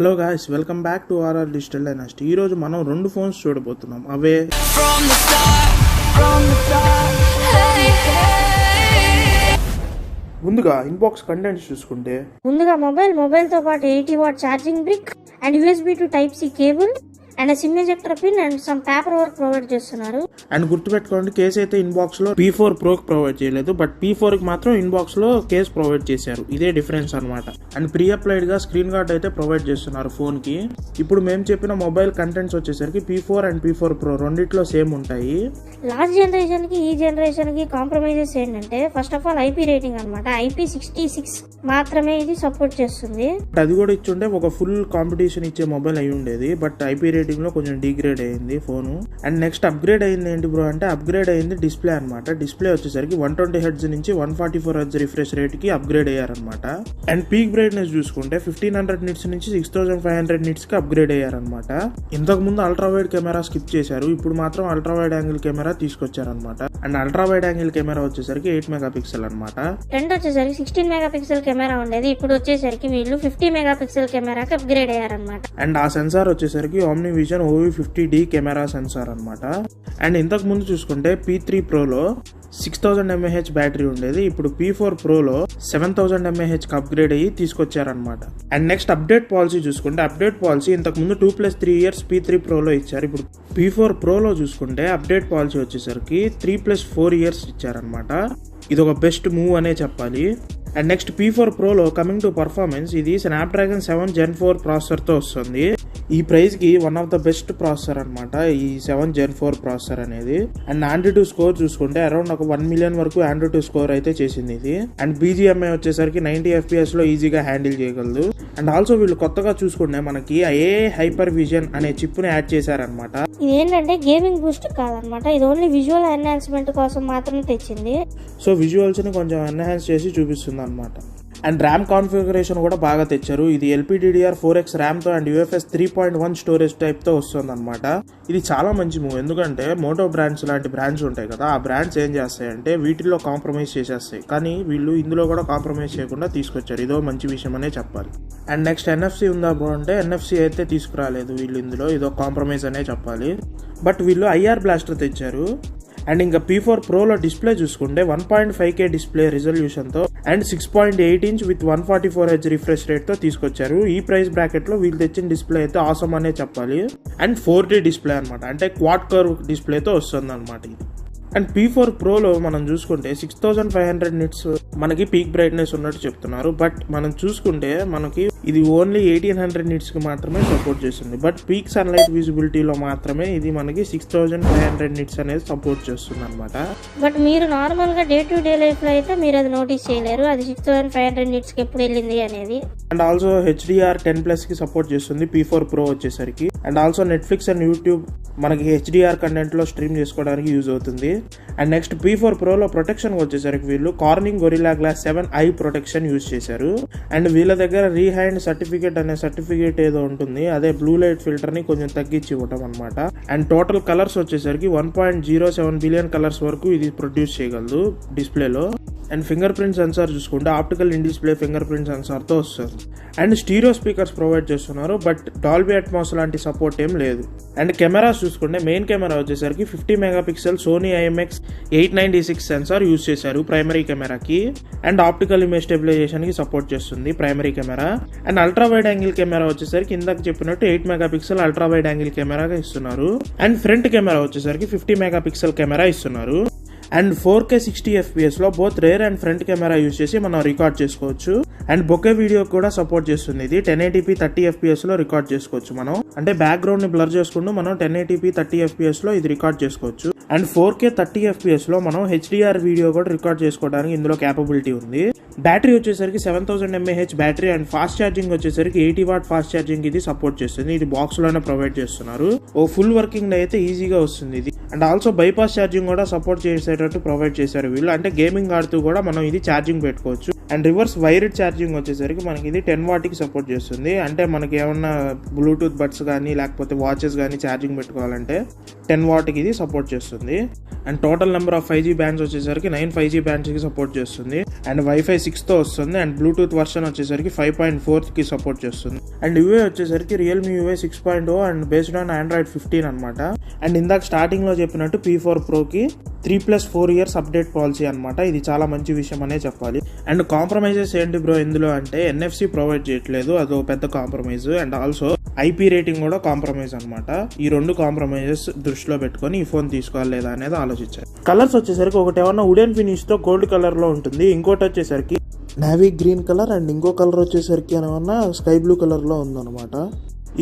Hello guys, welcome back to RR digital dynasty. ఈ రోజు మనం రెండు ఫోన్స్ చూడబోతున్నాం. అవే ముందుగా ఇన్బాక్స్ కంటెంట్స్ చూసుకుంటే ముందుగా మొబైల్ తో పాటు 80 what charging brick and USB to Type-C cable and SIM ejector pin and some paper work provide చేస్తున్నారు. అండ్ గుర్తుపెట్టుకోండి, కేస్ అయితే ఇన్బాక్స్ లో P4 Pro ప్రొవైడ్ చేయలేదు, బట్ P4 కి మాత్రం ఇన్బాక్స్ లో కేస్ ప్రొవైడ్ చేశారు. ఇదే డిఫరెన్స్ అనమాట. అండ్ ప్రీ అప్లైడ్ గా స్క్రీన్ గార్డ్ అయితే ప్రొవైడ్ చేస్తున్నారు ఫోన్ కి. ఇప్పుడు మేము చెప్పిన మొబైల్ కంటెంట్స్ వచ్చేసరికి P4 అండ్ P4 Pro రెండిట్లో సేమ్ ఉంటాయి. లాస్ట్ జనరేషన్ కి ఈ జనరేషన్ కి కాంప్రమైజెస్ ఏంటంటే, first of all IP rating అనమాట. IP66 మాత్రమే ఇది సపోర్ట్ చేస్తుంది. అది కూడా ఇచ్చుంటే ఒక ఫుల్ కాంపిటీషన్ ఇచ్చే మొబైల్ అయి ఉండేది, బట్ IP రేటింగ్ లో కొంచెం డిగ్రేడ్ అయింది ఫోన్. అండ్ నెక్స్ట్ అప్గ్రేడ్ అయింది ఏంటి బ్రో అంటే, అప్గ్రేడ్ అయింది డిస్ప్లే అనమాట. డిస్ప్లే వచ్చేసరికి 120 Hz నుంచి 144 Hz రిఫ్రెష్ రేట్ కి అప్గ్రేడ్ అయ్యారనమాట. అండ్ పీక్ బ్రైట్నెస్ చూసుకుంటే 1500 నిట్స్ నుంచి 6500 నిట్స్ కి అప్గ్రేడ్ అయ్యారనమాట. ఇంతకు ముందు అల్ట్రా వైడ్ కెమెరా స్కిప్ చేశారు, ఇప్పుడు మాత్రం అల్ట్రా వైడ్ యాంగిల్ కెమెరా తీసుకొచ్చారనమాట. And ultra wide angle camera వచ్చేసరికి 8 మెగాపిక్సెల్ అనమాట. ఫ్రంట్ వచ్చేసరికి 16 మెగాపిక్సెల్ కెమెరా ఉండేది, ఇప్పుడు వచ్చేసరికి వీళ్ళు 50 మెగాపిక్సెల్ కెమెరాకి అప్గ్రేడ్ అయ్యారనమాట. అండ్ ఆ సెన్సార్ వచ్చేసరికి omni vision OV50D camera censor అనమాట. అండ్ ఇంతకు ముందు చూసుకుంటే P3 Pro లో 6000 mAh బ్యాటరీ ఉండేది, ఇప్పుడు P4 Pro లో 7000 mAh కి అప్గ్రేడ్ అయ్యి తీసుకొచ్చారనమాట. అండ్ నెక్స్ట్ అప్డేట్ పాలసీ చూసుకుంటే, అప్డేట్ పాలసీ ఇంతకు ముందు 2+3 years P3 Pro లో ఇచ్చారు. ఇప్పుడు P4 Pro లో చూసుకుంటే అప్డేట్ పాలసీ వచ్చేసరికి 3+4 years ఇచ్చారనమాట. ఇది ఒక బెస్ట్ మూవ్ అనే చెప్పాలి. అండ్ నెక్స్ట్ P4 Pro లో కమింగ్ టు పర్ఫార్మెన్స్, ఇది Snapdragon 7 Gen 4 ప్రాసెసర్ తో వస్తుంది. ఈ ప్రైస్ కి one of the best processor అనమాట ఈ 7 Gen 4 ప్రాసెసర్ అనేది. అండ్ Android స్కోర్ చూసుకుంటే అరౌండ్ ఒక 1 million వరకు Android స్కోర్ అయితే చేసింది ఇది. అండ్ BGMI వచ్చేసరికి 90 FPS లో ఈజీగా హ్యాండిల్ చేయగలదు. అండ్ ఆల్సో వీళ్ళు కొత్తగా చూసుకుంటే మనకి AI హైపర్ విజన్ అనే చిప్ ని యాడ్ చేశారనమాట. ఇది ఏంటంటే గేమింగ్ బూస్ట్ కాదనమాట, ఇది ఓన్లీ విజువల్ ఎన్హాన్స్మెంట్ కోసం మాత్రమే తెచ్చింది. సో విజువల్స్ ని కొంచెం ఎన్హాన్స్ చేసి చూపిస్తుంది అనమాట. అండ్ ర్యామ్ కాన్ఫిగరేషన్ కూడా బాగా తెచ్చారు. ఇది LPDDR4X ర్యామ్ తో అండ్ UFS 3.1 స్టోరేజ్ టైప్ తో వస్తుంది అనమాట. ఇది చాలా మంచి మూవ్, ఎందుకంటే మోటో బ్రాండ్స్ లాంటి బ్రాండ్స్ ఉంటాయి కదా, ఆ బ్రాండ్స్ ఏం చేస్తాయంటే వీటిల్లో కాంప్రమైజ్ చేసేస్తాయి, కానీ వీళ్ళు ఇందులో కూడా కాంప్రమైజ్ చేయకుండా తీసుకొచ్చారు. ఇదో మంచి విషయం అనే చెప్పాలి. అండ్ నెక్స్ట్ NFC ఉందా బ్రో అంటే, NFC అయితే తీసుకురాలేదు వీళ్ళు ఇందులో, ఇదో కాంప్రమైజ్ అనే చెప్పాలి. బట్ వీళ్ళు IR బ్లాస్టర్ తెచ్చారు. అండ్ ఇంకా P4 Pro లో డిస్ప్లే చూసుకుంటే 1.5K డిస్ప్లే రిజల్యూషన్ తో and 6.8 inch with 144 Hz refresh rate తో తీసుకొచ్చారు. ఈ ప్రైస్ బ్రాకెట్ లో వీళ్ళు తెచ్చిన డిస్ప్లే అయితే ఆసమ్ అనే చెప్పాలి. అండ్ 4D డిస్ప్లే అనమాట, అంటే క్వాడ్ కర్వ్ డిస్ప్లే తో వస్తుంది అనమాట ఇది. అండ్ P4 Pro లో మనం చూసుకుంటే 6500 నిట్స్ మనకి పీక్ బ్రైట్నెస్ ఉన్నట్టు చెప్తున్నారు, బట్ మనం చూసుకుంటే మనకి ఇది ఓన్లీ 1800 నిట్స్ కి మాత్రమే సపోర్ట్ చేస్తుంది. బట్ పీక్ సన్లైట్ విజిబిలిటీలో మాత్రమే ఇది మనకి 6500 నిట్స్ అనేది సపోర్ట్ చేస్తుంది అనమాట. బట్ మీరు నార్మల్ గా డే టు డే లైఫ్ లో అయితే మీరు అది నోటీస్ చేయలేరు, అది 6500 నిట్స్ కి ఎప్పుడు వెళ్ళింది అనేది. అండ్ ఆల్సో HDR10+ కి సపోర్ట్ చేస్తుంది P4 Pro వచ్చేసరికి. And also Netflix and YouTube మనకి HDR కంటెంట్ లో స్ట్రీమ్ చేసుకోవడానికి యూజ్ అవుతుంది. అండ్ నెక్స్ట్ P4 Pro లో ప్రొటెక్షన్ వచ్చేసరికి వీళ్ళు Corning Gorilla Glass 7 i protection use చేశారు. అండ్ వీళ్ళ దగ్గర రీహైండ్ సర్టిఫికేట్ అనే సర్టిఫికేట్ ఏదో ఉంటుంది, అదే బ్లూ లైట్ ఫిల్టర్ ని కొంచెం తగ్గించి ఇవ్వటం అనమాట. అండ్ టోటల్ కలర్స్ వచ్చేసరికి 1.07 బిలియన్ కలర్స్ వరకు ఇది ప్రొడ్యూస్ చేయగలదు డిస్ప్లేలో. అండ్ ఫింగర్ ప్రింట్ సెన్సార్ చూసుకుంటే optical in display fingerprint sensor తో వస్తుంది. అండ్ స్టీరియో స్పీకర్స్ ప్రొవైడ్ చేస్తున్నారు, బట్ డాల్బీ అట్మాస్ లాంటి సపోర్ట్ ఏం లేదు. అండ్ కెమెరాస్ చూసుకుంటే మెయిన్ కెమెరా వచ్చేసరికి 50 megapixel Sony IMX 896 sensor use చేశారు ప్రైమరీ కెమెరాకి. అండ్ ఆప్టికల్ ఇమేజ్ స్టెబిలైజేషన్ కి సపోర్ట్ చేస్తుంది primary camera. And ultra wide angle camera వచ్చేసరికి ఇందాక చెప్పినట్టు 8 మెగాపిక్సెల్ అల్ట్రా వైడ్ యాంగిల్ కెమెరాగా ఇస్తున్నారు. అండ్ ఫ్రంట్ కెమెరా వచ్చేసరికి 50 మెగాపిక్సెల్ కెమెరా ఇస్తున్నారు. అండ్ 4K 60 FPS లో both rare and front camera use చేసి మనం రికార్డ్ చేసుకోవచ్చు. అండ్ బొకే వీడియో కూడా సపోర్ట్ చేస్తుంది. ఇది 1080p 30 FPS లో రికార్డ్ చేసుకోవచ్చు మనం, అంటే బ్యాక్గ్రౌండ్ ని బ్లర్ చేసుకుంటూ మనం 1080p 30 FPS లో ఇది రికార్డ్ చేసుకోవచ్చు. అండ్ 4K 30 FPS లో మనం HDR వీడియో కూడా రికార్డ్ చేసుకోవడానికి ఇందులో క్యాపబిలిటీ ఉంది. బ్యాటరీ వచ్చేసరికి 7000 mAh battery and fast charging వచ్చేసరికి 80 వాట్ ఫాస్ట్ ఛార్జింగ్ ఇది సపోర్ట్ చేస్తుంది. ఇది బాక్స్ లోనే ప్రొవైడ్ చేస్తున్నారు. ఓ ఫుల్ వర్కింగ్ అయితే ఈజీగా వస్తుంది ఇది. అండ్ ఆల్సో బైపాస్ ఛార్జింగ్ కూడా సపోర్ట్ చేసేటట్టు ప్రొవైడ్ చేశారు వీళ్ళు, అంటే గేమింగ్ ఆడుతూ కూడా మనం ఇది ఛార్జింగ్ పెట్టుకోవచ్చు. అండ్ రివర్స్ వైర్డ్ ఛార్జింగ్ వచ్చేసరికి మనకి ఇది 10 వాట్ కి సపోర్ట్ చేస్తుంది. అంటే మనకి ఏమన్నా బ్లూటూత్ బడ్స్ కానీ లేకపోతే వాచెస్ కానీ ఛార్జింగ్ పెట్టుకోవాలంటే 10 వాట్కి ఇది సపోర్ట్ చేస్తుంది. And total number of 5G bands వచ్చేసరికి 9 5G బ్యాండ్స్కి సపోర్ట్ చేస్తుంది. అండ్ వైఫై 6తో వస్తుంది. అండ్ బ్లూటూత్ వర్షన్ వచ్చేసరికి 5.4కి సపోర్ట్ చేస్తుంది. అండ్ యూఏ వచ్చేసరికి Realme UI 6.0 and based on Android 15 అనమాట. అండ్ ఇందాక స్టార్టింగ్ లో చెప్పినట్టు P4 Proకి 3+4 years అప్డేట్ పాలసీ అనమాట. ఇది చాలా మంచి విషయం అనే చెప్పాలి. అండ్ కాంప్రమైజెస్ ఏంటి బ్రో ఇందులో అంటే NFC ప్రొవైడ్ చేయట్లేదు, అదో పెద్ద compromise. And also IP rating కూడా కాంప్రమైజ్ అనమాట. ఈ 2 కాంప్రమైజెస్ దృష్టిలో పెట్టుకొని ఈ ఫోన్ తీసుకోవాలి లేదా అనేది ఆలోచించారు. కలర్స్ వచ్చేసరికి ఒకటి ఏమన్నా వుడెన్ ఫినిష్ తో గోల్డ్ కలర్ లో ఉంటుంది, ఇంకోటి వచ్చేసరికి నావీ గ్రీన్ కలర్, అండ్ ఇంకో కలర్ వచ్చేసరికి ఏమన్నా స్కై బ్లూ కలర్ లో ఉందన్నమాట.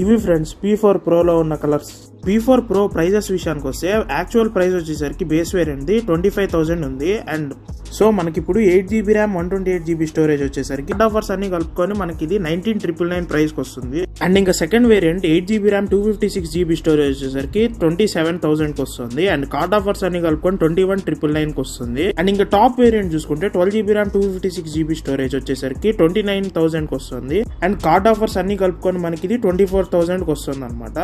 ఇవి ఫ్రెండ్స్ P4 Proలో ఉన్న కలర్స్. P4 Pro ప్రైజెస్ విషయానికి వస్తే యాక్చువల్ ప్రైస్ వచ్చేసరికి బేస్ వేరియంట్ 25,000 ఉంది. అండ్ సో మనకి ఇప్పుడు 8GB ర్యామ్ 128GB స్టోరేజ్ వచ్చేసరికి ఆఫర్స్ అన్ని కలుపుకొని మనకి ఇది 19,999 ప్రైస్ కి వస్తుంది. అండ్ ఇంకా second variant 8GB RAM 256GB storage వచ్చేసరికి 27,000 కి వస్తుంది. అండ్ కార్డ్ ఆఫర్స్ అన్ని కలుపుకొని 21,999 కి వస్తుంది. అండ్ ఇంకా టాప్ వేరియంట్ చూసుకుంటే 12GB ర్యామ్ 256GB స్టోరేజ్ వచ్చేసరికి 29,000 కి వస్తుంది. అండ్ కార్డ్ ఆఫర్స్ అన్ని కలుపుకొని మనకి ఇది 24,000 కి వస్తుంది అనమాట.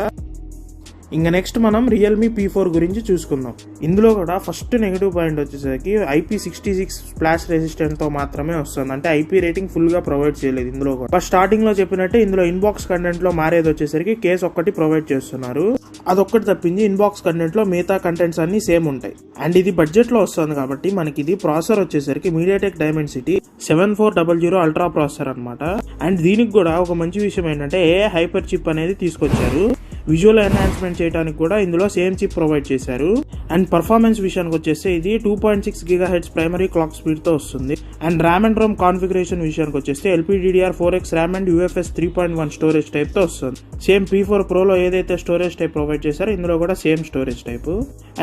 ఇంకా నెక్స్ట్ మనం రియల్మీ P4 గురించి చూసుకుందాం. ఇందులో కూడా ఫస్ట్ నెగిటివ్ పాయింట్ వచ్చేసరికి IP66 స్ప్లాష్ రెసిస్టెంట్ తో మాత్రమే వస్తుంది. అంటే IP రేటింగ్ ఫుల్ గా ప్రొవైడ్ చేయలేదు ఇందులో కూడా. ఫస్ట్ స్టార్టింగ్ లో చెప్పినట్టే ఇందులో ఇన్బాక్స్ కంటెంట్ లో మారేది వచ్చేసరికి కేస్ ఒక్కటి ప్రొవైడ్ చేస్తున్నారు. అదొక్కటి తప్పించి ఇన్బాక్స్ కంటెంట్ లో మిగతా కంటెంట్స్ అన్ని సేమ్ ఉంటాయి. అండ్ ఇది బడ్జెట్ లో వస్తుంది కాబట్టి మనకి ఇది ప్రాసెసర్ వచ్చేసరికి MediaTek Dimensity 7400 అల్ట్రా ప్రాసెసర్ అనమాట. అండ్ దీనికి కూడా ఒక మంచి విషయం ఏంటంటే AI హైపర్ చిప్ అనేది తీసుకొచ్చారు. విజువల్ ఎన్హాన్స్మెంట్ చేయడానికి కూడా ఇందులో సేమ్ చిప్ ప్రొవైడ్ చేశారు. అండ్ పర్ఫార్మెన్స్ విషయానికి వచ్చేస్తే ఇది 2.6 GHz ప్రైమరీ క్లాక్ స్పీడ్ తో వస్తుంది. And RAM and Rome configuration విషయానికి వచ్చేస్తే LPDDR4X RAM and UFS 3.1 storage type తో వస్తుంది. సేమ్ P4 Proలో ఏదైతే స్టోరేజ్ టైప్ ప్రొవైడ్ చేశారో ఇందులో కూడా సేమ్ స్టోరేజ్ టైప్.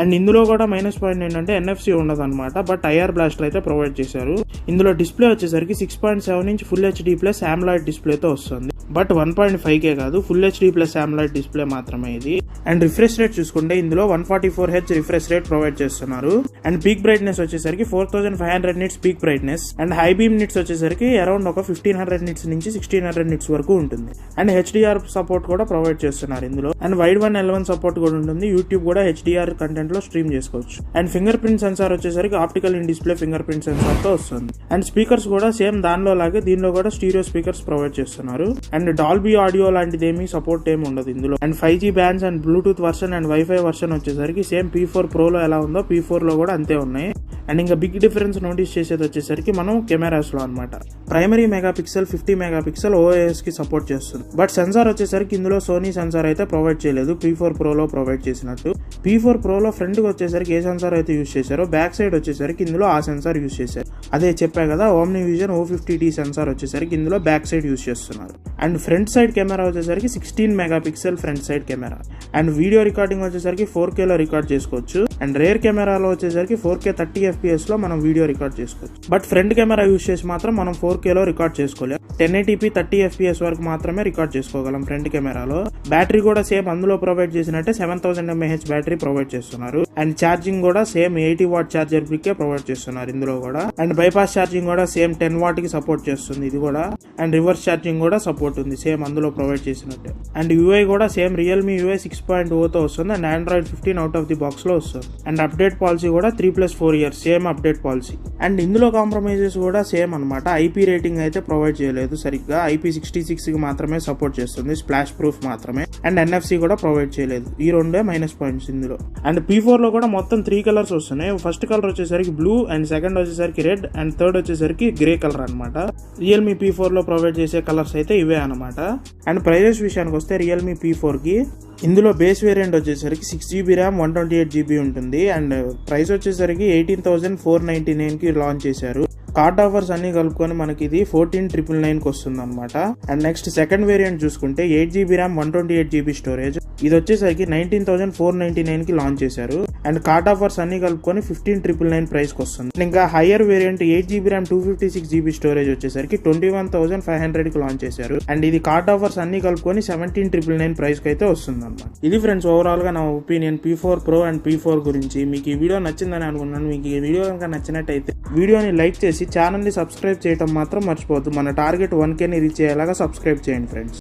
అండ్ ఇందులో కూడా మైనస్ పాయింట్ ఏంటంటే NFC ఉండదు అనమాట, బట్ IR బ్లాస్టర్ అయితే ప్రొవైడ్ చేశారు. ఇందులో డిస్ప్లే వచ్చేసరికి 6.7 inch full HD plus AMOLED display తో వస్తుంది. బట్ 1.5K కాదు, full HD plus AMOLED display మాత్రమే ఇది. అండ్ రిఫ్రెష్ రేట్ చూసుకుంటే ఇందులో 144Hz రిఫ్రెష్ రేట్ ప్రొవైడ్ చేస్తున్నారు. అండ్ పీక్ బ్రైట్నెస్ వచ్చేసరికి 4500 nits peak brightness. And high beam nits వచ్చేసరికి అరౌండ్ ఒక 1500 నిట్స్ నుంచి 1600 నిట్స్ వరకు ఉంటుంది. అండ్ HDR సపోర్ట్ కూడా ప్రొవైడ్ చేస్తున్నారు ఇందులో. అండ్ వైడ్ 1L1 సపోర్ట్ కూడా ఉంటుంది. యూట్యూబ్ కూడా HDR కంటెంట్ లో స్ట్రీమ్ చేసుకోవచ్చు. అండ్ ఫింగర్ ప్రింట్ సెన్సార్ వచ్చేసరికి optical in display fingerprint sensor తో వస్తుంది. అండ్ స్పీకర్స్ కూడా సేమ్ దానిలో లాగే దీనిలో కూడా స్టీరియో స్పీకర్స్ ప్రొవైడ్ చేస్తున్నారు. అండ్ డాల్బీ ఆడియో లాంటిది ఏమీ సపోర్ట్ ఏమి ఉండదు ఇందులో. And 5G bands and Bluetooth version and wifi version వచ్చేసరికి సేమ్ P4 Proలో ఎలా ఉందో P4 లో కూడా అంతే ఉన్నాయి. అండ్ ఇంకా బిగ్ డిఫరెన్స్ నోటీస్ చేసేది వచ్చేసరికి మనం కెమెరాస్ లో అనమాట. ప్రైమరీ మెగాపిక్సెల్ 50 మెగాపిక్సెల్ OIS కి సపోర్ట్ చేస్తుంది. బట్ సెన్సార్ వచ్చేసరికి ఇందులో సోనీ సెన్సార్ అయితే ప్రొవైడ్ చేయలేదు P4 Proలో ప్రొవైడ్ చేసినట్టు. P4 Proలో ఫ్రంట్ కి వచ్చేసరికి ఏ సెన్సార్ అయితే యూజ్ చేశారో బ్యాక్ సైడ్ వచ్చేసరికి ఇందులో ఆ సెన్సార్ యూజ్ చేశారు. అదే చెప్పా కదా, OmniVision O50T సెన్సార్ వచ్చేసరికి ఇందులో బ్యాక్ సైడ్ యూజ్ చేస్తున్నారు. అండ్ ఫ్రంట్ సైడ్ కెమెరా వచ్చేసరికి 16 megapixel front side camera. And video recording వచ్చేసరికి 4K లో రికార్డ్ చేసుకోవచ్చు. అండ్ రేర్ కెమెరాలో వచ్చేసరికి 4K 30 FPS లో మనం వీడియో రికార్డ్ చేసుకోవచ్చు. బట్ ఫ్రంట్ కెమెరా యూజ్ చేసి మాత్రం మనం 4K లో రికార్డ్ చేసుకోలేం. 1080p 30 FPS వరకు మాత్రమే రికార్డ్ చేసుకోగలం ఫ్రంట్ కెమెరాలో. బ్యాటరీ కూడా సేమ్ అందులో ప్రొవైడ్ చేసినట్టే 7000 mAh బ్యాటరీ ప్రొవైడ్ చేస్తున్నారు. అండ్ ఛార్జింగ్ కూడా సేమ్ 80 వాట్ ఛార్జర్ బ్రికే ప్రొవైడ్ చేస్తున్నారు ఇందులో కూడా. అండ్ బైపాస్ ఛార్జింగ్ కూడా సేమ్ 10 వాట్ కి సపోర్ట్ చేస్తుంది ఇది కూడా. అండ్ రివర్స్ ఛార్జింగ్ కూడా సపోర్ట్ ఉంది సేమ్ అందులో ప్రొవైడ్ చేసినట్టే. అండ్ UI కూడా సేమ్ రియల్మీ UI 6.0 తో వస్తుంది. And Android 15 out of the box లో వస్తుంది. అండ్ అప్డేట్ పాలసీ కూడా 3+4 years same update policy. And ఇందులో కాంప్రమైజెస్ కూడా సేమ్ అనమాట. IP రేటింగ్ అయితే ప్రొవైడ్ చేయలేదు సరిగ్గా. IP66 కి మాత్రమే సపోర్ట్ చేస్తుంది, స్ప్లాష్ ప్రూఫ్ మాత్రమే. అండ్ NFC కూడా ప్రొవైడ్ చేయలేదు. ఈ రెండే మైనస్ పాయింట్స్ ఇందులో. అండ్ P4 లో కూడా మొత్తం 3 కలర్స్ వస్తున్నాయి. ఫస్ట్ కలర్ వచ్చేసరికి బ్లూ, అండ్ సెకండ్ వచ్చేసరికి రెడ్, అండ్ థర్డ్ వచ్చేసరికి గ్రే కలర్ అనమాట. రియల్మీ P4 లో ప్రొవైడ్ చేసే కలర్స్ అయితే ఇవే అనమాట. అండ్ ప్రైజెస్ విషయానికి వస్తే రియల్మీ P4 కి ఇందులో బేస్ వేరియంట్ వచ్చేసరికి 6GB ర్యామ్ 128GB ఉంటుంది. అండ్ ప్రైస్ వచ్చేసరికి 18,499 కి లాంచ్ చేశారు. కార్డ్ ఆఫర్స్ అన్ని కలుపుకొని మనకి ఇది 14,999 కి వస్తుంది అనమాట. అండ్ నెక్స్ట్ సెకండ్ వేరియంట్ చూసుకుంటే 8GB ర్యామ్ 128GB స్టోరేజ్. ఇది వచ్చేసరికి 19,499 కి లాంచ్ చేశారు. అండ్ కార్డ్ ఆఫర్స్ అన్ని కలుపుకొని 15,999 ప్రైస్ కి వస్తుంది. ఇంకా hire variant 8GB RAM 256GB storage వచ్చేసరికి 21,500 కి లాంచ్ చేశారు. అండ్ ఇది కార్డ్ ఆఫర్స్ అన్ని కలుపుకొని 17,999 ప్రైస్ కి అయితే వస్తుంది అనమాట. ఇది ఫ్రెండ్స్ ఓవరాల్ గా నా opinion P4 Pro and P4 గురించి. మీకు ఈ వీడియో నచ్చిందని అనుకున్నాను. మీకు ఈ వీడియో కనుక నచ్చినట్టయితే వీడియోని లైక్ చేసి ఛానల్ ని సబ్స్క్రైబ్ చేయడం మాత్రం మర్చిపోవద్దు. మన టార్గెట్ 1K ని రీచ్ అయ్యేలాగా సబ్స్క్రైబ్ చేయండి ఫ్రెండ్స్.